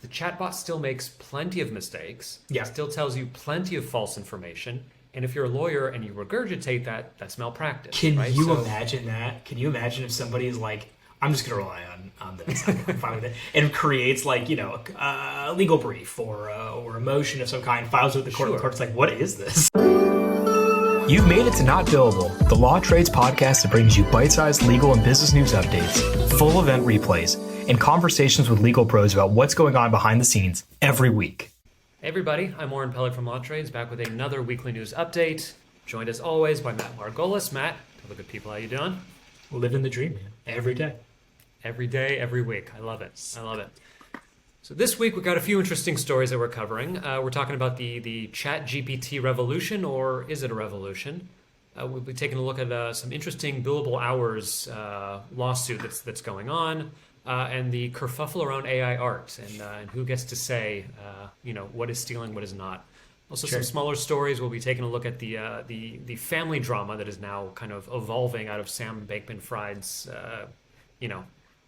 the chatbot still makes plenty of mistakes. Yeah. It still tells you plenty of false information. And if you're a lawyer and you regurgitate that, that's malpractice. Can right? you imagine that? Can you imagine if somebody is like, I'm just going to rely on this. I'm fine with it. And creates a legal brief or a motion of some kind, files it with the court. Sure. The court's like, what is this? You've made it to Not Billable, the Lawtrades podcast that brings you bite-sized legal and business news updates, full event replays, and conversations with legal pros about what's going on behind the scenes every week. Hey everybody, I'm Warren Pellick from Lawtrades, back with another weekly news update. Joined as always by Matt Margolis. Matt, tell the good people how you doing? Living the dream, man. Every day. Every day, every week. I love it. I love it. So this week we've got a few interesting stories that we're covering. We're talking about the ChatGPT revolution, or is it a revolution? We'll be taking a look at some interesting billable hours lawsuit that's going on, and the kerfuffle around AI art, and who gets to say, what is stealing, what is not. Also, Sure. some smaller stories. We'll be taking a look at the family drama that is now kind of evolving out of Sam Bankman-Fried's,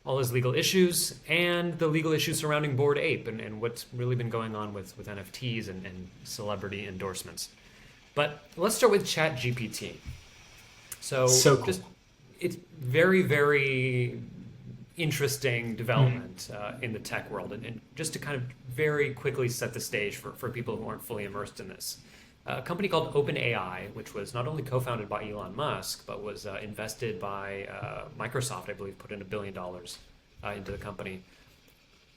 all his legal issues, and the legal issues surrounding Bored Ape, and what's really been going on with NFTs and celebrity endorsements. But let's start with ChatGPT. So Cool. It's very, very interesting development in the tech world. And just to kind of very quickly set the stage for people who aren't fully immersed in this. A company called OpenAI, which was not only co-founded by Elon Musk, but was invested by Microsoft, I believe, put in $1 billion into the company,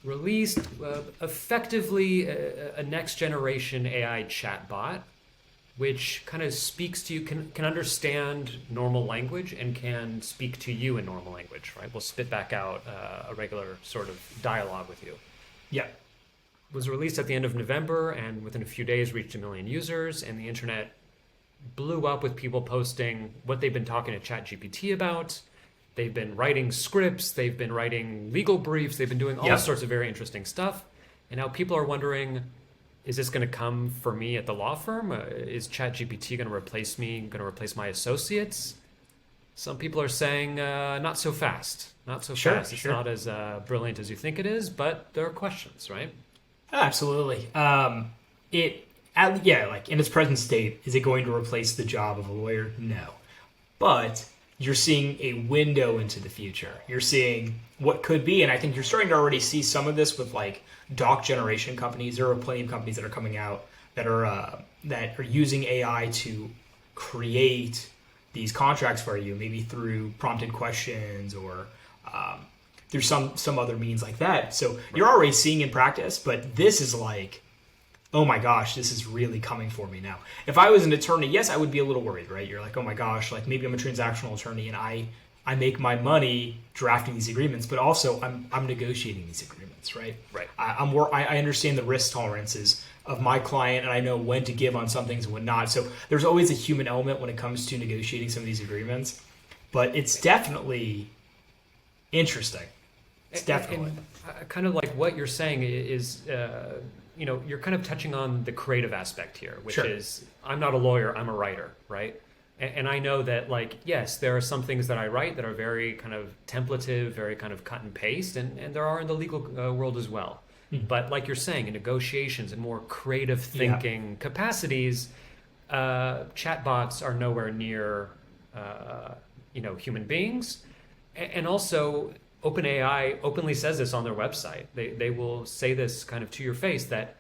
released effectively a next-generation AI chatbot, which kind of speaks to you, can understand normal language and can speak to you in normal language, right? We'll spit back out a regular sort of dialogue with you. Yeah. Was released at the end of November, and within a few days reached 1 million users, and the internet blew up with people posting what they've been talking to ChatGPT about. They've been writing scripts, they've been writing legal briefs, they've been doing all sorts of very interesting stuff. And now people are wondering, is this going to come for me at the law firm? Is ChatGPT going to replace me, going to replace my associates? Some people are saying not so fast, not so fast. It's not as brilliant as you think it is, but there are questions, right? Absolutely. In its present state, is it going to replace the job of a lawyer? No. But you're seeing a window into the future. You're seeing what could be, and I think you're starting to already see some of this with like doc generation companies. There are plenty of companies that are coming out that are using AI to create these contracts for you, maybe through prompted questions or through some other means like that. So you're already seeing in practice, but this is like, oh my gosh, this is really coming for me now. If I was an attorney, yes, I would be a little worried, right? You're like, oh my gosh, like maybe I'm a transactional attorney and I make my money drafting these agreements, but also I'm negotiating these agreements, right? Right. I understand the risk tolerances of my client, and I know when to give on some things and when not. So there's always a human element when it comes to negotiating some of these agreements, but it's definitely interesting. It's definitely. And kind of like what you're saying is, you're kind of touching on the creative aspect here, which is, I'm not a lawyer, I'm a writer, right? And I know that, like, yes, there are some things that I write that are very kind of templative, very kind of cut and paste, and there are in the legal world as well. Mm-hmm. But like you're saying, in negotiations and more creative thinking capacities, chatbots are nowhere near, human beings. And also, OpenAI openly says this on their website. They will say this kind of to your face, that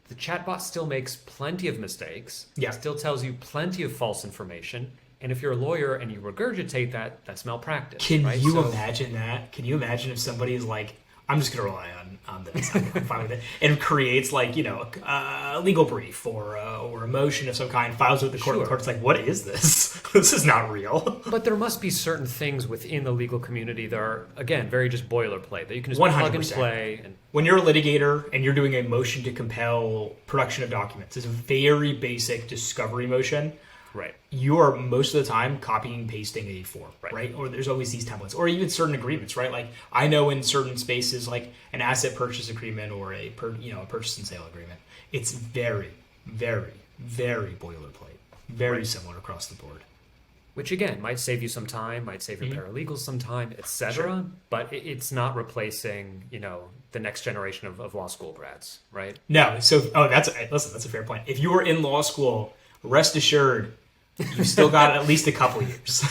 the chatbot still makes plenty of mistakes. Yeah. Still tells you plenty of false information. And if you're a lawyer and you regurgitate that, that's malpractice. Can you imagine that? Can you imagine if somebody is like, I'm just going to rely on this. I'm fine with it. And creates a legal brief or a motion of some kind, files it with the court. Sure. The court's like, what is this? This is not real. But there must be certain things within the legal community that are, again, very just boilerplate, that you can just plug and play. And when you're a litigator and you're doing a motion to compel production of documents, it's a very basic discovery motion. Right. You are most of the time copying and pasting a form, right? Or there's always these templates, or even certain agreements, right? Like I know in certain spaces, like an asset purchase agreement or a purchase and sale agreement, it's very, very, very boilerplate, very similar across the board. Which again might save you some time, might save your paralegals some time, etc. Sure. But it's not replacing, the next generation of law school grads, right? No. So, that's a fair point. If you were in law school, rest assured, you've still got at least a couple years.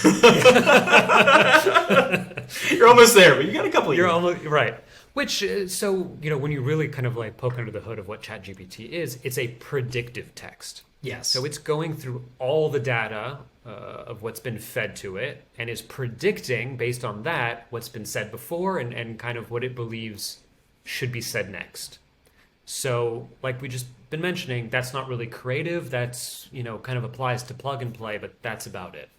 You're almost there, but you got a couple years. You're almost right. Which, so, when you really kind of like poke under the hood of what ChatGPT is, it's a predictive text. Yes. So it's going through all the data of what's been fed to it and is predicting based on that what's been said before and kind of what it believes should be said next. So like we just been mentioning, that's not really creative. That's, kind of applies to plug and play, but that's about it.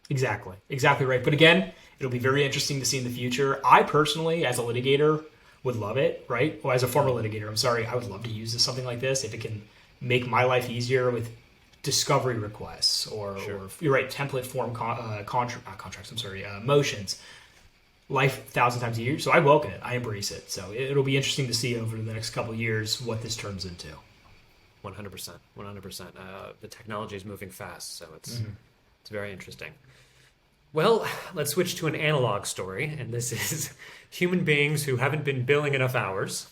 Exactly right. But again, it'll be very interesting to see in the future. I personally, as a litigator, would love it, right? Well, as a former litigator, I'm sorry, I would love to use something like this if it can make my life easier with discovery requests or you're right, template form motions. Life 1,000 times a year. So I welcome it. I embrace it. So it'll be interesting to see over the next couple of years what this turns into. 100%. The technology is moving fast, so it's very interesting. Well, let's switch to an analog story, and this is human beings who haven't been billing enough hours.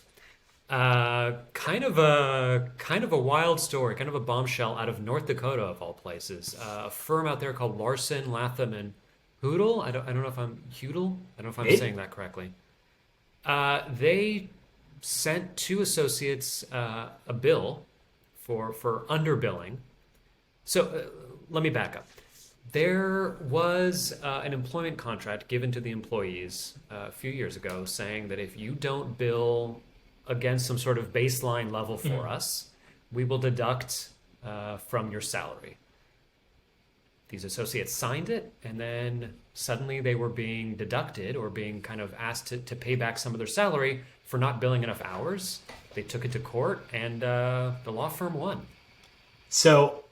Kind of a wild story, kind of a bombshell out of North Dakota of all places. A firm out there called Larson, Latham and Hudel. I don't know if I'm Hudel. I don't know if I'm saying that correctly. They sent two associates a bill for underbilling. So let me back up. There was an employment contract given to the employees a few years ago saying that if you don't bill against some sort of baseline level for us, we will deduct from your salary. These associates signed it, and then suddenly they were being deducted or being kind of asked to pay back some of their salary for not billing enough hours. They took it to court, and the law firm won. So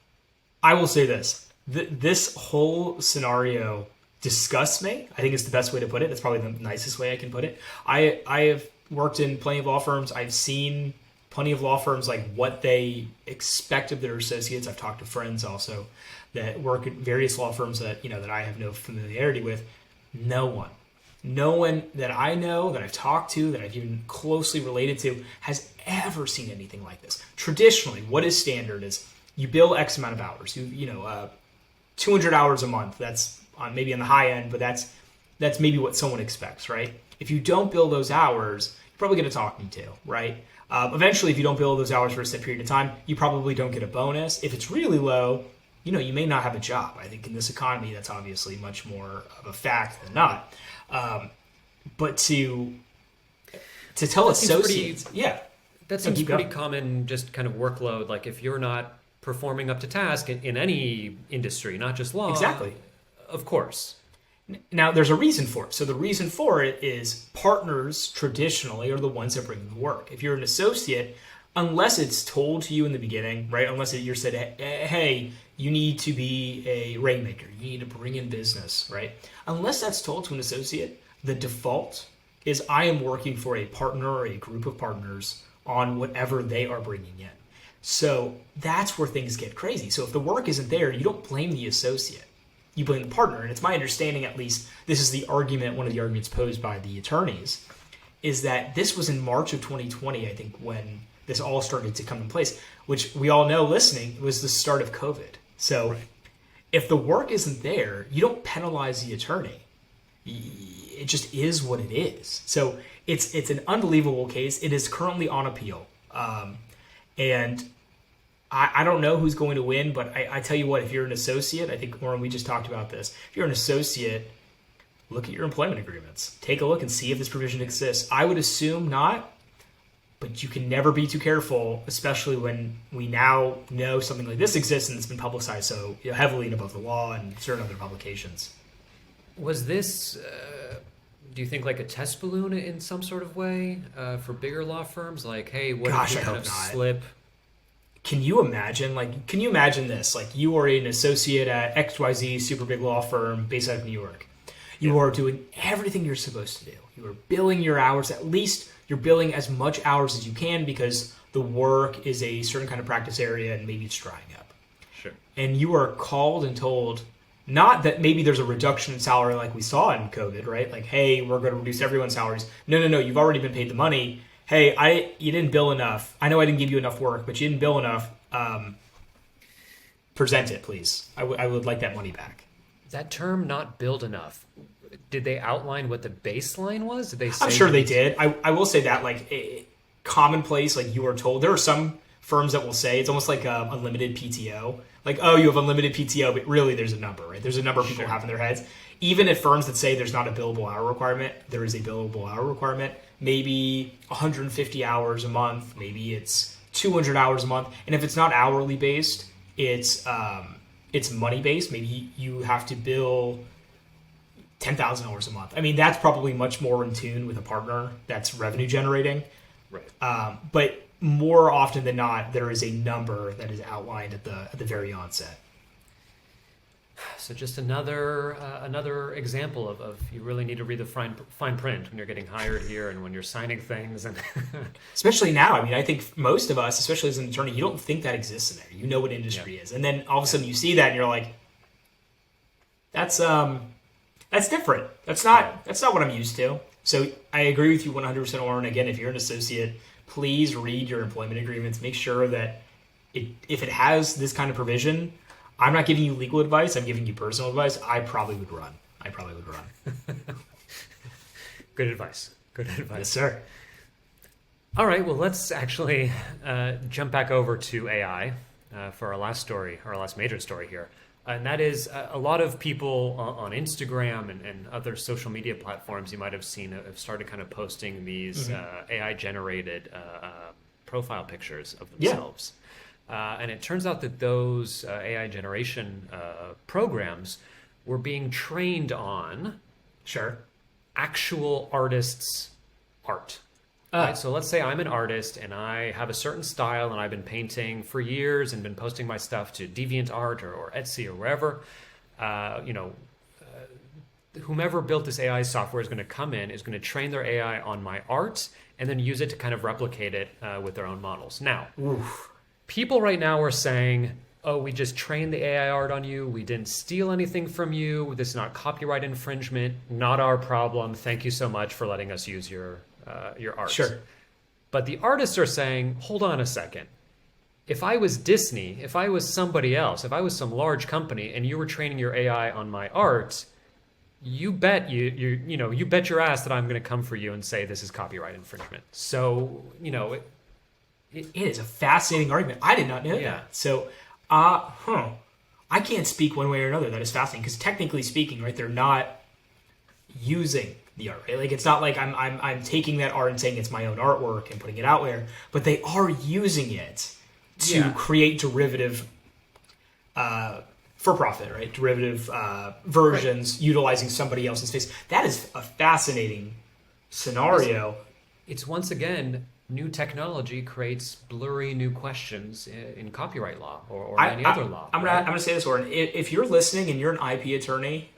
I will say this. This whole scenario disgusts me. I think it's the best way to put it. That's probably the nicest way I can put it. I have worked in plenty of law firms. I've seen plenty of law firms, like what they expect of their associates. I've talked to friends also that work at various law firms that that I have no familiarity with. No one that I know, that I've talked to, that I've even closely related to, has ever seen anything like this. Traditionally, what is standard is you bill X amount of hours. 200 hours a month. That's maybe on the high end, but that's maybe what someone expects, right? If you don't bill those hours, you're probably going to talking to, right? Eventually, if you don't bill those hours for a set period of time, you probably don't get a bonus. If it's really low, you may not have a job. I think in this economy, that's obviously much more of a fact than not. But to tell associates, that seems pretty common. Just kind of workload. Like if you're not performing up to task in any industry, not just law. Exactly. Of course. Now, there's a reason for it. So the reason for it is partners traditionally are the ones that bring in the work. If you're an associate, unless it's told to you in the beginning, right? Unless you're said, hey, you need to be a rainmaker. You need to bring in business, right? Unless that's told to an associate, the default is I am working for a partner or a group of partners on whatever they are bringing in. So that's where things get crazy. So if the work isn't there, you don't blame the associate. You blame the partner. And it's my understanding, at least, this is the argument, one of the arguments posed by the attorneys, is that this was in March of 2020, I think, when this all started to come in place, which we all know listening was the start of COVID. So if the work isn't there, you don't penalize the attorney. It just is what it is. So it's an unbelievable case. It is currently on appeal. And I don't know who's going to win, but I tell you what, if you're an associate, I think, Warren, we just talked about this. If you're an associate, look at your employment agreements. Take a look and see if this provision exists. I would assume not, but you can never be too careful, especially when we now know something like this exists and it's been publicized so heavily in Above the Law and certain other publications. Was this, do you think, like a test balloon in some sort of way for bigger law firms? Like, hey, what if you kind of slip? Can you imagine this? Like, you are an associate at XYZ super big law firm based out of New York. You are doing everything you're supposed to do. You are billing your hours. At least you're billing as much hours as you can because the work is a certain kind of practice area and maybe it's drying up. Sure. And you are called and told, not that maybe there's a reduction in salary like we saw in COVID, right? Like, hey, we're going to reduce everyone's salaries. No. You've already been paid the money. hey, you didn't bill enough. I know I didn't give you enough work, but you didn't bill enough. Present it, please. I would like that money back. That term, not billed enough. Did they outline what the baseline was? Did they say I'm sure they did. I will say that, like, commonplace, like you were told. There are some firms that will say it's almost like unlimited PTO. Like, oh, you have unlimited PTO, but really there's a number, right? There's a number people have in their heads. Even at firms that say there's not a billable hour requirement, there is a billable hour requirement. Maybe 150 hours a month. Maybe it's 200 hours a month. And if it's not hourly based, it's money based. Maybe you have to bill $10,000 a month. I mean, that's probably much more in tune with a partner that's revenue generating. Right. But more often than not, there is a number that is outlined at the very onset. So just another example of you really need to read the fine print when you're getting hired here and when you're signing things. And especially now. I mean, I think most of us, especially as an attorney, you don't think that exists in there. You know what industry is. And then all of a sudden you see that and you're like, that's different. That's not what I'm used to. So I agree with you 100%, Oren. Again, if you're an associate, please read your employment agreements. Make sure that if it has this kind of provision, I'm not giving you legal advice. I'm giving you personal advice. I probably would run. Good advice. Yes, sir. All right. Well, let's actually jump back over to AI for our last story, our last major story here. And that is a lot of people on Instagram and other social media platforms you might have seen have started kind of posting these AI-generated profile pictures of themselves. And it turns out that those AI generation programs were being trained on actual artists' art. Right? So let's say I'm an artist and I have a certain style and I've been painting for years and been posting my stuff to DeviantArt or Etsy or wherever. Whomever built this AI software is going to come in, is going to train their AI on my art and then use it to kind of replicate it with their own models. Now, people right now are saying, oh, we just trained the AI art on you. We didn't steal anything from you. This is not copyright infringement. Not our problem. Thank you so much for letting us use your art. Sure. But the artists are saying, hold on a second. If I was Disney, if I was somebody else, if I was some large company and you were training your AI on my art, you bet you bet your ass that I'm going to come for you and say this is copyright infringement. So, it is a fascinating argument. I did not know that. So, I can't speak one way or another. That is fascinating because technically speaking, right, they're not using the art, right? Like it's not like I'm taking that art and saying it's my own artwork and putting it out there, but they are using it to create derivative for profit, right? Derivative versions utilizing somebody else's face. That is a fascinating scenario. It's once again, new technology creates blurry new questions in copyright law or any other law. I'm gonna say this, Oren. If you're listening and you're an IP attorney,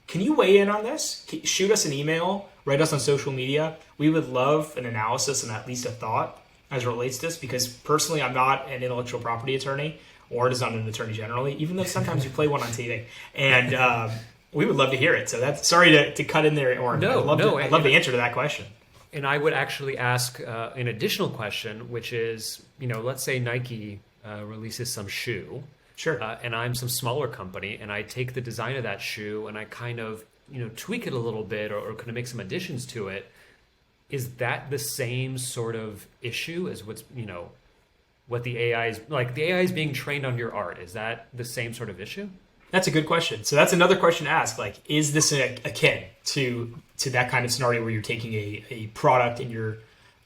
can you weigh in on this? Shoot us an email, write us on social media. We would love an analysis and at least a thought as it relates to this, because personally, I'm not an intellectual property attorney, or it is not an attorney generally, even though sometimes you play one on TV. And we would love to hear it. So that's sorry to cut in there, Oren. I'd love the answer to that question. And I would actually ask an additional question, which is, let's say Nike releases some shoe. Sure. And I'm some smaller company, and I take the design of that shoe and I kind of, tweak it a little bit or kind of make some additions to it. Is that the same sort of issue as what the AI is like? The AI is being trained on your art. Is that the same sort of issue? That's a good question. So that's another question to ask. Like, is this akin to that kind of scenario where you're taking a product and you're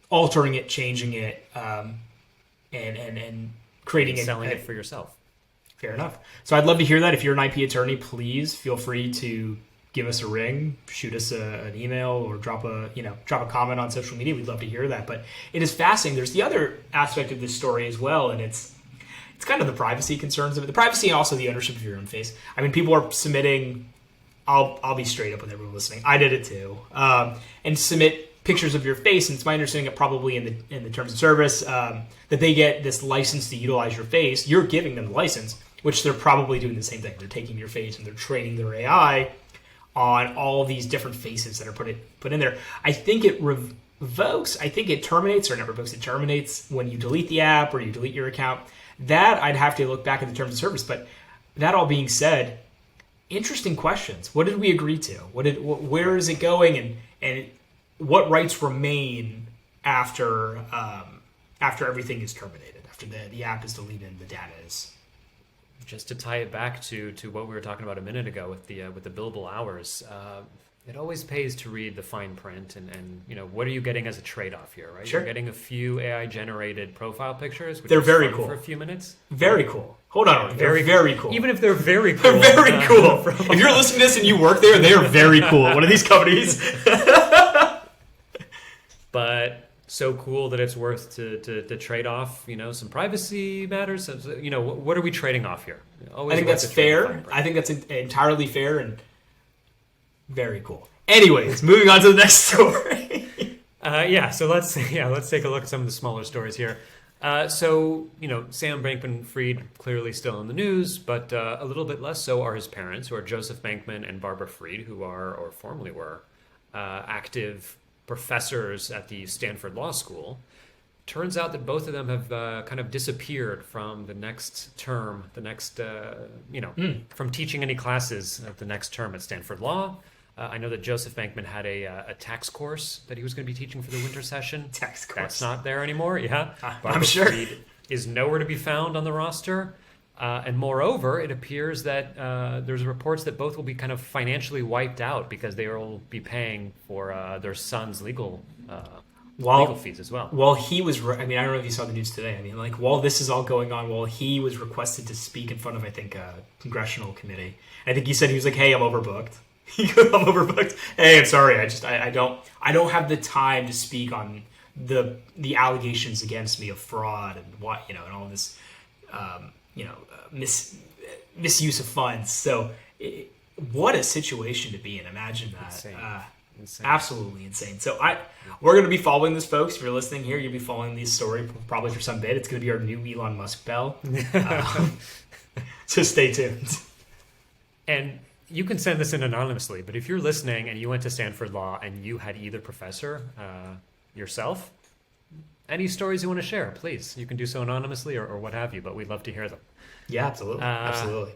altering it, changing it, and creating selling it for yourself? Fair enough. So I'd love to hear that. If you're an IP attorney, please feel free to give us a ring, shoot us an email, or drop a comment on social media. We'd love to hear that. But it is fascinating. There's the other aspect of this story as well, and it's kind of the privacy concerns of it. The privacy and also the ownership of your own face. I mean, people are submitting. I'll be straight up with everyone listening. I did it too, and submit pictures of your face. And it's my understanding that probably in the terms of service that they get this license to utilize your face. You're giving them the license, which they're probably doing the same thing. They're taking your face and they're training their AI on all these different faces that are put in there. I think Vokes, I think it terminates, or never Vokes, it terminates when you delete the app or you delete your account. That I'd have to look back at the terms of service. But that all being said, interesting questions. What did we agree to? Where is it going, and what rights remain after everything is terminated, after the app is deleted and the data is. Just to tie it back to what we were talking about a minute ago with the billable hours, it always pays to read the fine print and what are you getting as a trade-off here, right? Sure. You're getting a few AI-generated profile pictures, which they're is very fun cool for a few minutes. Very cool. Hold on, they're very cool. Even if they're very cool, they're very cool. If you're listening to this and you work there, they are very cool. One of these companies. But so cool that it's worth to trade off, some privacy matters. What are we trading off here? Always I think worth that's to trade the fair. fine print. I think that's entirely fair and very cool. Anyways, moving on to the next story. So let's take a look at some of the smaller stories here. Sam Bankman-Fried clearly still in the news, but a little bit less so are his parents, who are Joseph Bankman and Barbara Fried, who are, or formerly were, active professors at the Stanford Law School. Turns out that both of them have kind of disappeared from the next term, from teaching any classes at the next term at Stanford Law. I know that Joseph Bankman had a tax course that he was going to be teaching for the winter session. Tax course. That's not there anymore, yeah. I'm sure. Fried is nowhere to be found on the roster. And moreover, it appears that there's reports that both will be kind of financially wiped out because they will be paying for their son's legal fees as well. While he was, I don't know if you saw the news today. While this is all going on, while he was requested to speak in front of, I think, a congressional committee, I think he said he was like, "Hey, I'm overbooked." I'm overbooked. Hey, I'm sorry. I don't have the time to speak on the allegations against me of fraud and and all this, misuse of funds. So, what a situation to be in. Imagine that. Insane. Absolutely insane. So we're going to be following this, folks. If you're listening here, you'll be following this story probably for some bit. It's going to be our new Elon Musk bell. So stay tuned. And you can send this in anonymously, but if you're listening and you went to Stanford Law and you had either professor yourself, any stories you want to share, please. You can do so anonymously or what have you, but we'd love to hear them. Yeah, absolutely. Absolutely.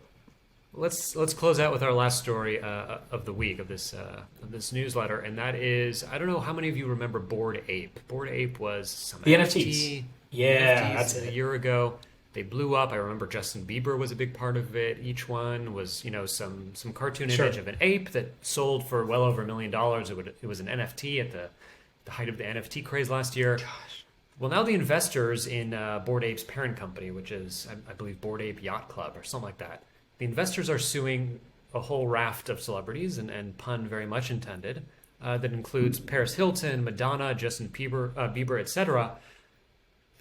Let's close out with our last story of the week of this newsletter, and that is, I don't know how many of you remember Bored Ape. Bored Ape was some the NFTs. Yeah, NFTs that's a it. year ago. They blew up. I remember Justin Bieber was a big part of it. Each one was, some cartoon image of an ape that sold for well over $1 million. It was an NFT at the height of the NFT craze last year. Gosh. Well, now the investors in Bored Ape's parent company, which is, I believe, Bored Ape Yacht Club or something like that, the investors are suing a whole raft of celebrities, and pun very much intended, that includes Paris Hilton, Madonna, Justin Bieber, etc.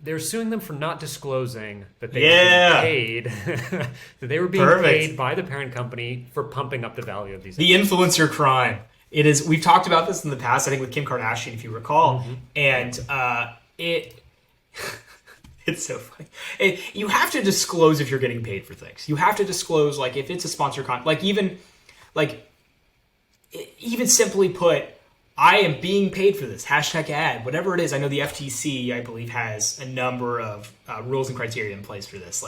They're suing them for not disclosing that they were being paid, that they were being paid by the parent company for pumping up the value of these. The influencer crime. It is. We've talked about this in the past, I think, with Kim Kardashian, if you recall, and it's so funny. You have to disclose if you're getting paid for things. You have to disclose, if it's a sponsor even simply put, I am being paid for this, #ad, whatever it is. I know the FTC, I believe, has a number of rules and criteria in place for this.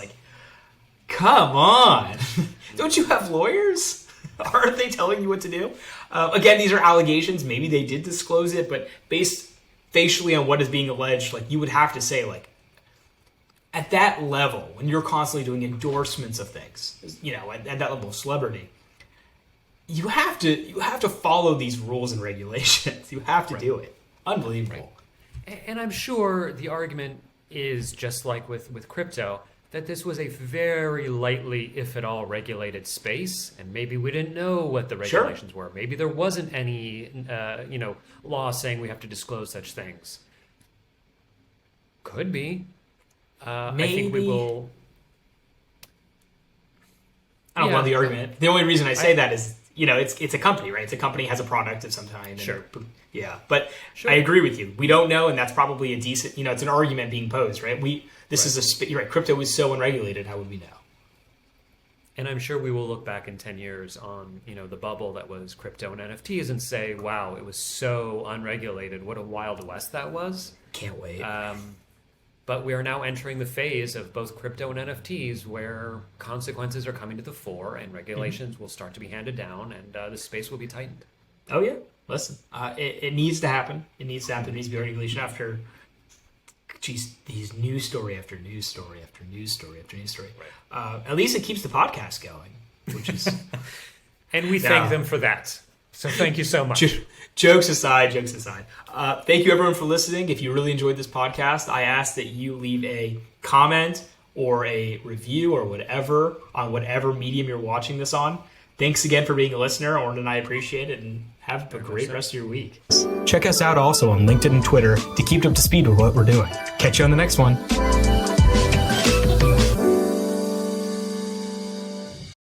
Come on. Don't you have lawyers? Aren't they telling you what to do? Again, these are allegations. Maybe they did disclose it, but based facially on what is being alleged, you would have to say, at that level, when you're constantly doing endorsements of things, at that level of celebrity, you have to follow these rules and regulations. You have to do it. Unbelievable. Right. And I'm sure the argument is just like with crypto, that this was a very lightly, if at all, regulated space, and maybe we didn't know what the regulations were. Maybe there wasn't any, law saying we have to disclose such things. Could be. I think we will. I don't know the argument. The only reason I say that is, it's a company, right? It's a company, has a product of some kind. Sure. But I agree with you. We don't know, and that's probably a decent, it's an argument being posed, right? You're right. Crypto is so unregulated. How would we know? And I'm sure we will look back in 10 years on, the bubble that was crypto and NFTs and say, wow, it was so unregulated. What a wild west that was. Can't wait. But we are now entering the phase of both crypto and NFTs where consequences are coming to the fore and regulations will start to be handed down and the space will be tightened. Oh, yeah. Listen, it needs to happen. It needs to happen. There needs to be regulation after, these news story after news story after news story after news story. Right. At least it keeps the podcast going, which is... And we thank them for that. So thank you so much. Jokes aside. Thank you, everyone, for listening. If you really enjoyed this podcast, I ask that you leave a comment or a review or whatever on whatever medium you're watching this on. Thanks again for being a listener. Oren and I appreciate it, and have a great rest of your week. Check us out also on LinkedIn and Twitter to keep up to speed with what we're doing. Catch you on the next one.